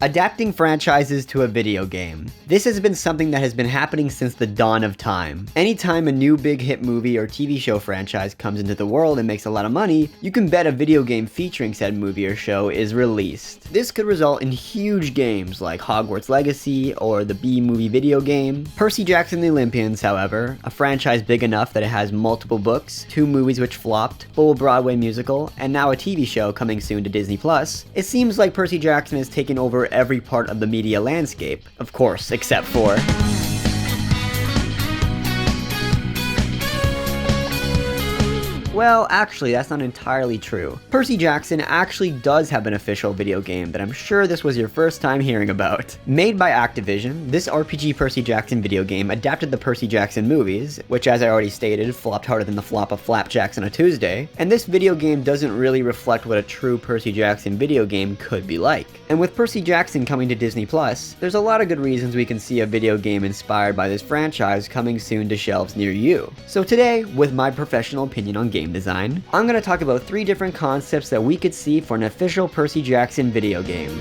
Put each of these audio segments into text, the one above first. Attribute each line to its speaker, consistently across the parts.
Speaker 1: Adapting franchises to a video game. This has been something that has been happening since the dawn of time. Anytime a new big hit movie or TV show franchise comes into the world and makes a lot of money, you can bet a video game featuring said movie or show is released. This could result in huge games like Hogwarts Legacy or the B-movie video game. Percy Jackson and the Olympians, however, a franchise big enough that it has multiple books, 2 movies which flopped, full Broadway musical, and now a TV show coming soon to Disney+, it seems like Percy Jackson has taken over every part of the media landscape. Of course, except for... Well, actually, that's not entirely true. Percy Jackson actually does have an official video game that I'm sure this was your first time hearing about. Made by Activision, this RPG Percy Jackson video game adapted the Percy Jackson movies, which as I already stated, flopped harder than the flop of Flapjacks on a Tuesday, and this video game doesn't really reflect what a true Percy Jackson video game could be like. And with Percy Jackson coming to Disney+, there's a lot of good reasons we can see a video game inspired by this franchise coming soon to shelves near you. So today, with my professional opinion on game design, I'm going to talk about 3 different concepts that we could see for an official Percy Jackson video game.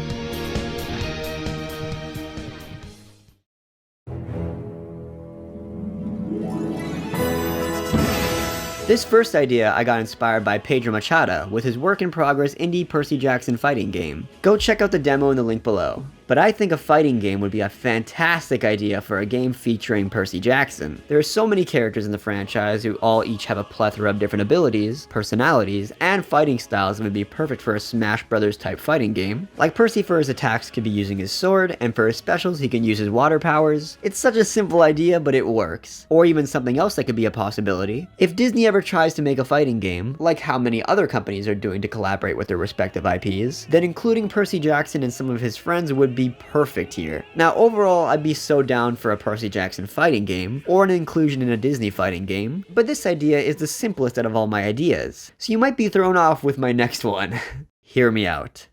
Speaker 1: This first idea I got inspired by Pedro Machado with his work-in-progress indie Percy Jackson fighting game. Go check out the demo in the link below. But I think a fighting game would be a fantastic idea for a game featuring Percy Jackson. There are so many characters in the franchise who all each have a plethora of different abilities, personalities, and fighting styles that would be perfect for a Smash Brothers type fighting game. Like Percy for his attacks could be using his sword, and for his specials he can use his water powers. It's such a simple idea, but it works. Or even something else that could be a possibility. If Disney ever tries to make a fighting game, like how many other companies are doing to collaborate with their respective IPs, then including Percy Jackson and some of his friends would be perfect here. Now overall, I'd be so down for a Percy Jackson fighting game, or an inclusion in a Disney fighting game, but this idea is the simplest out of all my ideas, so you might be thrown off with my next one. Hear me out.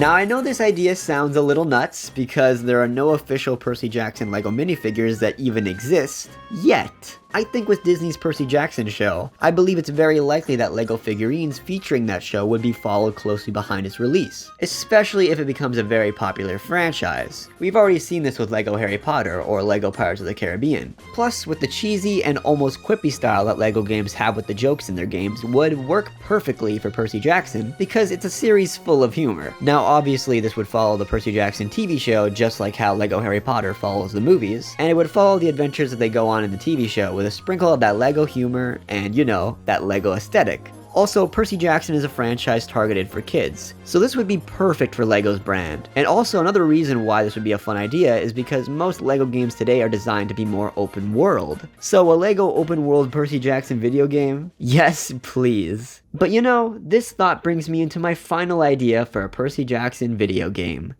Speaker 1: Now I know this idea sounds a little nuts because there are no official Percy Jackson LEGO minifigures that even exist, yet. I think with Disney's Percy Jackson show, I believe it's very likely that LEGO figurines featuring that show would be followed closely behind its release, especially if it becomes a very popular franchise. We've already seen this with LEGO Harry Potter or LEGO Pirates of the Caribbean. Plus, with the cheesy and almost quippy style that LEGO games have with the jokes in their games would work perfectly for Percy Jackson because it's a series full of humor. Now obviously this would follow the Percy Jackson TV show just like how LEGO Harry Potter follows the movies, and it would follow the adventures that they go on in the TV show with a sprinkle of that LEGO humor and, you know, that LEGO aesthetic. Also, Percy Jackson is a franchise targeted for kids, so this would be perfect for LEGO's brand. And also another reason why this would be a fun idea is because most LEGO games today are designed to be more open world. So a LEGO open world Percy Jackson video game? Yes, please. But you know, this thought brings me into my final idea for a Percy Jackson video game.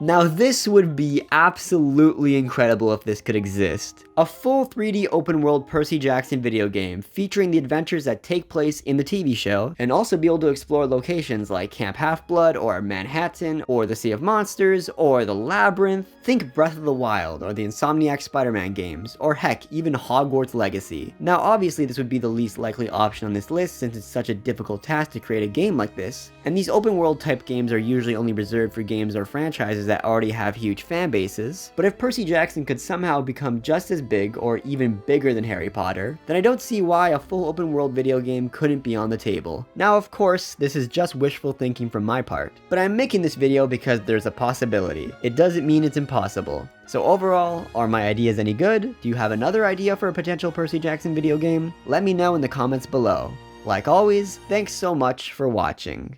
Speaker 1: Now this would be absolutely incredible if this could exist. A full 3D open world Percy Jackson video game featuring the adventures that take place in the TV show, and also be able to explore locations like Camp Half-Blood or Manhattan or the Sea of Monsters or the Labyrinth. Think Breath of the Wild or the Insomniac Spider-Man games, or heck, even Hogwarts Legacy. Now obviously this would be the least likely option on this list since it's such a difficult task to create a game like this, and these open world type games are usually only reserved for games or franchises that already have huge fan bases. But if Percy Jackson could somehow become just as big or even bigger than Harry Potter, then I don't see why a full open world video game couldn't be on the table. Now of course, this is just wishful thinking from my part, but I'm making this video because there's a possibility. It doesn't mean it's impossible. So overall, are my ideas any good? Do you have another idea for a potential Percy Jackson video game? Let me know in the comments below. Like always, thanks so much for watching.